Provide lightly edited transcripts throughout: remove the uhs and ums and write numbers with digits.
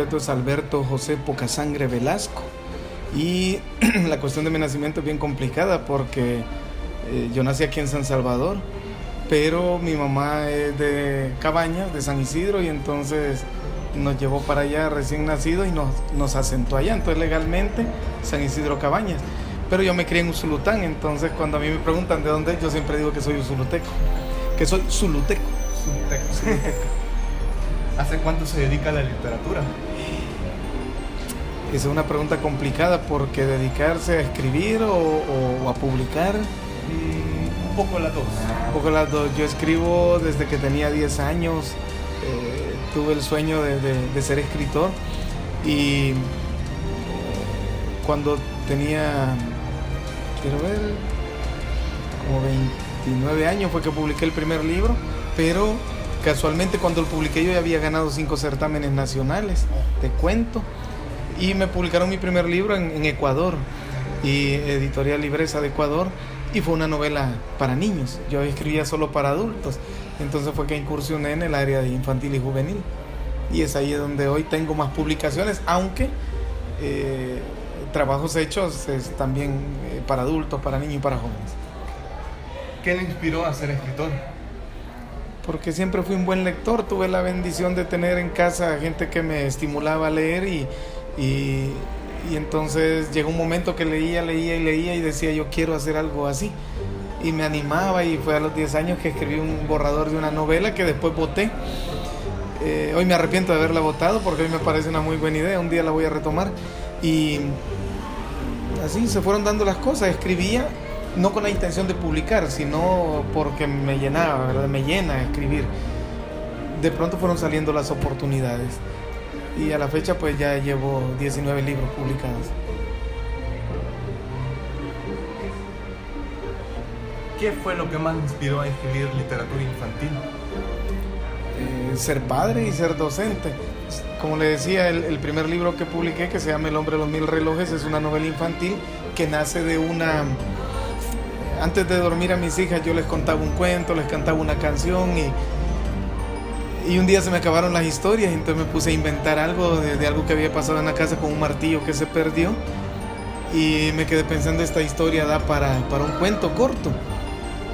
completo es Alberto José Pocasangre Velasco. Y la cuestión de mi nacimiento es bien complicada porque yo nací aquí en San Salvador, pero mi mamá es de Cabañas, de San Isidro, y entonces nos llevó para allá recién nacido y nos asentó allá. Entonces legalmente San Isidro Cabañas. Pero yo me crié en Usulután, entonces cuando a mí me preguntan de dónde, yo siempre digo que soy usuluteco, que soy zuluteco. ¿Hace cuánto se dedica a la literatura? Esa es una pregunta complicada porque dedicarse a escribir o a publicar. Un poco las dos. Un poco las dos. Yo escribo desde que tenía 10 años. Tuve el sueño de ser escritor y cuando tenía, como 29 años fue que publiqué el primer libro, pero casualmente cuando lo publiqué yo ya había ganado 5 certámenes nacionales de cuento y me publicaron mi primer libro en Ecuador, y Editorial Libresa de Ecuador, y fue una novela para niños. Yo escribía solo para adultos, entonces fue que incursioné en el área de infantil y juvenil, y es ahí donde hoy tengo más publicaciones, aunque trabajos hechos también para adultos, para niños y para jóvenes. ¿Qué le inspiró a ser escritor? Porque siempre fui un buen lector, tuve la bendición de tener en casa gente que me estimulaba a leer y entonces llegó un momento que leía y decía yo quiero hacer algo así, y me animaba, y fue a los 10 años que escribí un borrador de una novela que después boté. Hoy me arrepiento de haberla botado porque hoy me parece una muy buena idea, un día la voy a retomar, y así se fueron dando las cosas. Escribía no con la intención de publicar, sino porque me llenaba, ¿verdad? Me llena escribir. De pronto fueron saliendo las oportunidades y a la fecha pues ya llevo 19 libros publicados. ¿Qué fue lo que más me inspiró a escribir literatura infantil? Ser padre y ser docente. Como le decía, el primer libro que publiqué, que se llama El hombre de los 1000 relojes, es una novela infantil que nace de una... Antes de dormir a mis hijas yo les contaba un cuento, les cantaba una canción, y un día se me acabaron las historias, entonces me puse a inventar algo de algo que había pasado en la casa con un martillo que se perdió, y me quedé pensando, esta historia da para un cuento corto,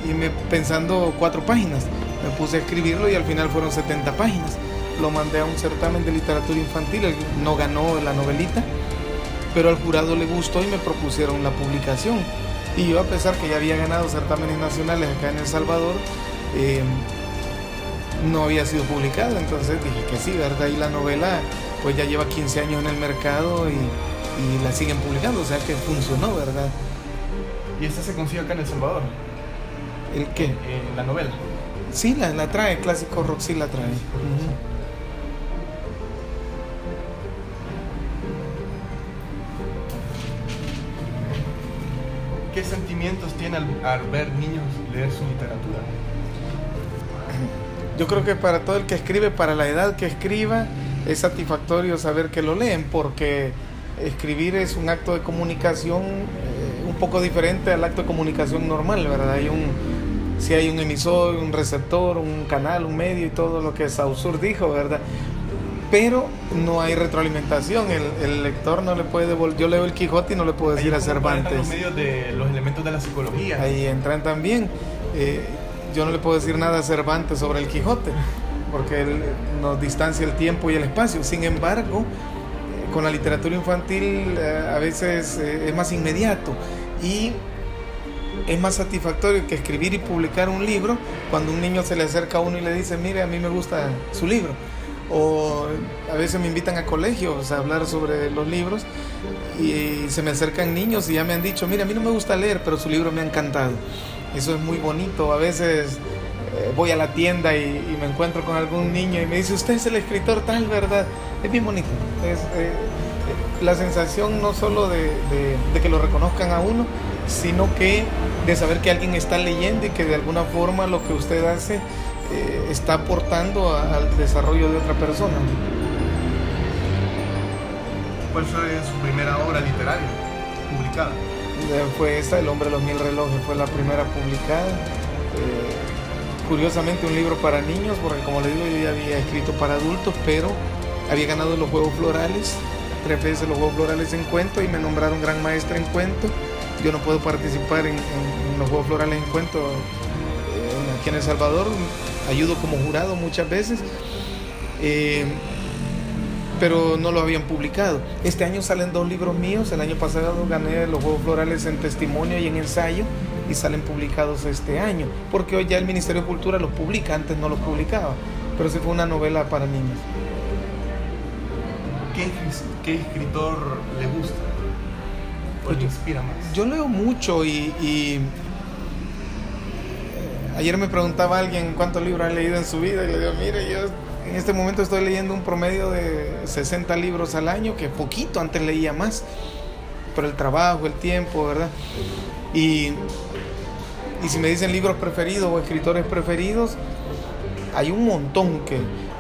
y pensando 4 páginas, me puse a escribirlo y al final fueron 70 páginas. Lo mandé a un certamen de literatura infantil, no ganó la novelita, pero al jurado le gustó y me propusieron la publicación. Y yo, a pesar que ya había ganado certámenes nacionales acá en El Salvador, no había sido publicado, entonces dije que sí, ¿verdad? Y la novela pues ya lleva 15 años en el mercado y la siguen publicando, o sea que funcionó, ¿verdad? ¿Y esta se consigue acá en El Salvador? ¿El qué? La novela. Sí, la trae, Clásico Rock sí la trae. ¿Qué sentimientos tiene al ver niños leer su literatura? Yo creo que para todo el que escribe, para la edad que escriba, es satisfactorio saber que lo leen, porque escribir es un acto de comunicación un poco diferente al acto de comunicación normal, ¿verdad? Si hay un emisor, un receptor, un canal, un medio y todo lo que Saussure dijo, ¿verdad? Pero no hay retroalimentación, el lector no le puede devolver. Yo leo el Quijote y no le puedo decir a Cervantes. Los medios de los elementos de la psicología. Ahí entran también. Yo no le puedo decir nada a Cervantes sobre el Quijote, porque él nos distancia el tiempo y el espacio. Sin embargo, con la literatura infantil a veces es más inmediato y es más satisfactorio que escribir y publicar un libro cuando un niño se le acerca a uno y le dice, mire, a mí me gusta su libro. O a veces me invitan a colegios a hablar sobre los libros y se me acercan niños y ya me han dicho, mira, a mí no me gusta leer, pero su libro me ha encantado. Eso es muy bonito. A veces voy a la tienda y me encuentro con algún niño y me dice, usted es el escritor tal, ¿verdad? Es bien bonito. Es la sensación no solo de que lo reconozcan a uno, sino que de saber que alguien está leyendo y que de alguna forma lo que usted hace está aportando al desarrollo de otra persona. ¿Cuál fue su primera obra literaria publicada? Fue esta, El hombre de los 1000 relojes, fue la primera publicada. Curiosamente un libro para niños, porque como le digo yo ya había escrito para adultos, pero había ganado los Juegos Florales, 3 veces los Juegos Florales en cuento, y me nombraron gran maestra en cuento. Yo no puedo participar en los Juegos Florales en cuento aquí en El Salvador, ayudo como jurado muchas veces, pero no lo habían publicado. Este año salen 2 libros míos. El año pasado gané los Juegos Florales en testimonio y en ensayo, y salen publicados este año, porque hoy ya el Ministerio de Cultura los publica, antes no los publicaba, pero sí fue una novela para niños. ¿Qué escritor le gusta o le inspira más? Yo leo mucho y ayer me preguntaba alguien cuántos libros ha leído en su vida, y le digo, mire, yo en este momento estoy leyendo un promedio de 60 libros al año, que es poquito, antes leía más, pero el trabajo, el tiempo, ¿verdad? Y si me dicen libros preferidos o escritores preferidos, hay un montón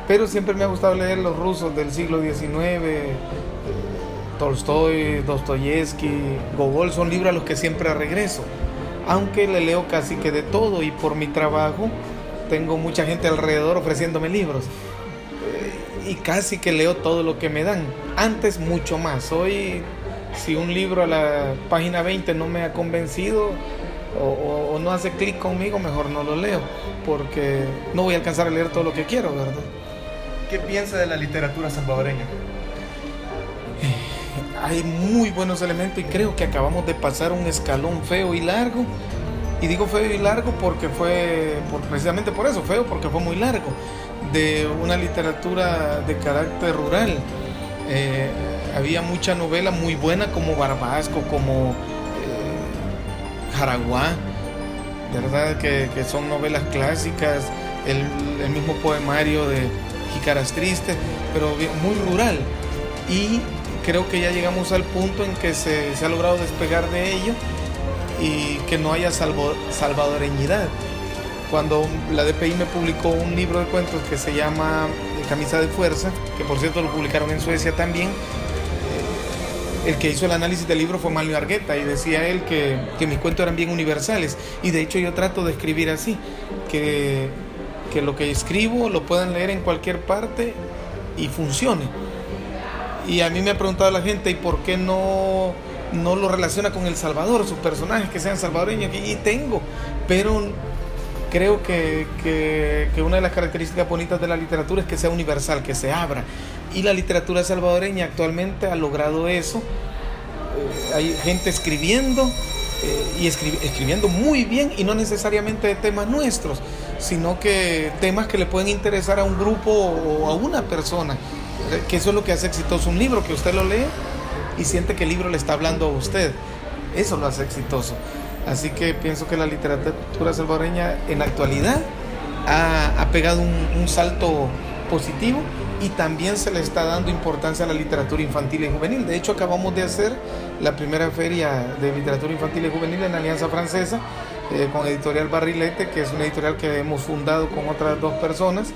pero siempre me ha gustado leer los rusos del siglo XIX, Tolstoy, Dostoyevsky, Gogol. Son libros a los que siempre regreso, aunque le leo casi que de todo, y por mi trabajo tengo mucha gente alrededor ofreciéndome libros, y casi que leo todo lo que me dan. Antes mucho más. Hoy, si un libro a la página 20 no me ha convencido o no hace clic conmigo, mejor no lo leo, porque no voy a alcanzar a leer todo lo que quiero, ¿verdad? ¿Qué piensa de la literatura salvadoreña? Hay muy buenos elementos, y creo que acabamos de pasar un escalón feo y largo. Y digo feo y largo porque precisamente por eso, feo porque fue muy largo, de una literatura de carácter rural. Había mucha novela muy buena, como Barbasco, como Jaraguá, ¿verdad? Que son novelas clásicas, el mismo poemario de Jícaras Tristes, pero muy rural. Y creo que ya llegamos al punto en que se ha logrado despegar de ello, y que no haya salvadoreñidad. Cuando la DPI me publicó un libro de cuentos que se llama Camisa de Fuerza, que por cierto lo publicaron en Suecia también, el que hizo el análisis del libro fue Manlio Argueta, y decía él que mis cuentos eran bien universales, y de hecho yo trato de escribir así, que lo que escribo lo puedan leer en cualquier parte y funcione. Y a mí me ha preguntado la gente, ¿y por qué no lo relaciona con El Salvador, sus personajes que sean salvadoreños? Y tengo, pero creo que una de las características bonitas de la literatura es que sea universal, que se abra, y la literatura salvadoreña actualmente ha logrado eso. Hay gente escribiendo, y escribiendo muy bien, y no necesariamente de temas nuestros, sino que temas que le pueden interesar a un grupo o a una persona, que eso es lo que hace exitoso un libro, que usted lo lee y siente que el libro le está hablando a usted. Eso lo hace exitoso. Así que pienso que la literatura salvadoreña en la actualidad ha pegado un salto positivo, y también se le está dando importancia a la literatura infantil y juvenil. De hecho, acabamos de hacer la primera feria de literatura infantil y juvenil en Alianza Francesa, con Editorial Barrilete, que es una editorial que hemos fundado con otras 2 personas,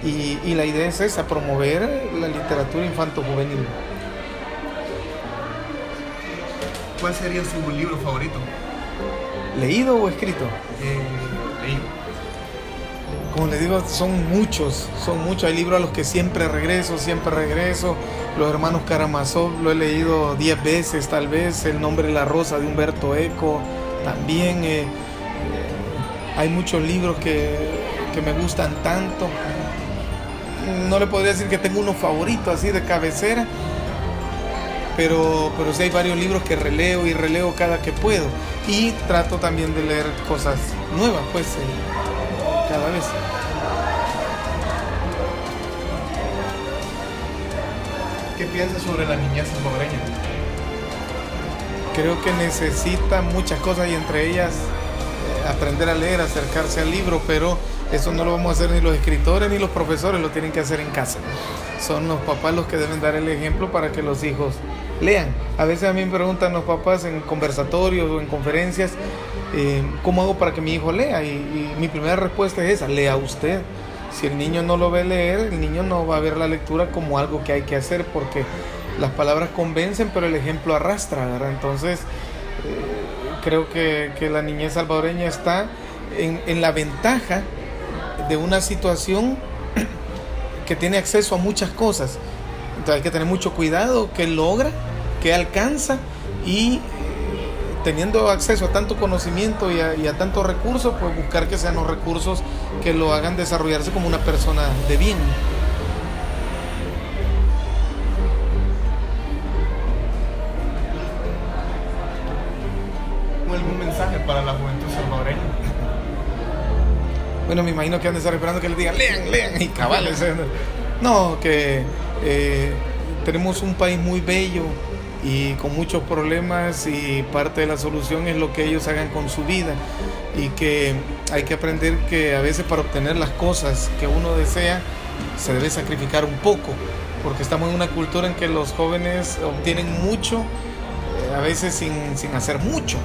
y la idea es esa, promover la literatura infanto-juvenil. ¿Cuál sería su libro favorito? ¿Leído o escrito? Leído. Como les digo, son muchos. Hay libros a los que siempre regreso. Los hermanos Karamazov lo he leído 10 veces tal vez. El nombre de la rosa de Humberto Eco también. Hay muchos libros que me gustan tanto. No le podría decir que tengo uno favorito así de cabecera, pero sí hay varios libros que releo y releo cada que puedo, y trato también de leer cosas nuevas, pues, cada vez. ¿Qué piensas sobre la niñez salvadoreña? Creo que necesita muchas cosas, y entre ellas aprender a leer, acercarse al libro, pero eso no lo vamos a hacer ni los escritores ni los profesores, lo tienen que hacer en casa. Son los papás los que deben dar el ejemplo para que los hijos lean. A veces a mí me preguntan los papás en conversatorios o en conferencias, ¿cómo hago para que mi hijo lea? Y mi primera respuesta es esa: lea usted. Si el niño no lo ve leer, el niño no va a ver la lectura como algo que hay que hacer, porque las palabras convencen, pero el ejemplo arrastra, ¿verdad? Entonces, creo que la niñez salvadoreña está en la ventaja de una situación que tiene acceso a muchas cosas, Entonces hay que tener mucho cuidado qué logra, qué alcanza y teniendo acceso a tanto conocimiento y a tantos recursos, pues buscar que sean los recursos que lo hagan desarrollarse como una persona de bien. ¿Algún mensaje para la juventud salvadoreña? Bueno, me imagino que han de estar esperando que les digan lean y cabales. No, que tenemos un país muy bello y con muchos problemas, y parte de la solución es lo que ellos hagan con su vida, y que hay que aprender que a veces para obtener las cosas que uno desea se debe sacrificar un poco, porque estamos en una cultura en que los jóvenes obtienen mucho, a veces sin hacer mucho.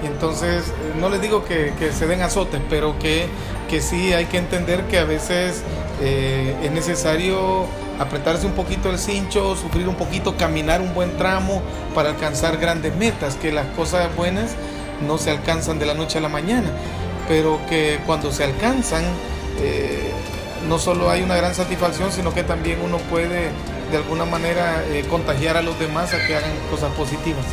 Y entonces no les digo que se den azotes, pero que sí hay que entender que a veces es necesario apretarse un poquito el cincho, sufrir un poquito, caminar un buen tramo para alcanzar grandes metas, que las cosas buenas no se alcanzan de la noche a la mañana, pero que cuando se alcanzan no solo hay una gran satisfacción, sino que también uno puede de alguna manera contagiar a los demás a que hagan cosas positivas.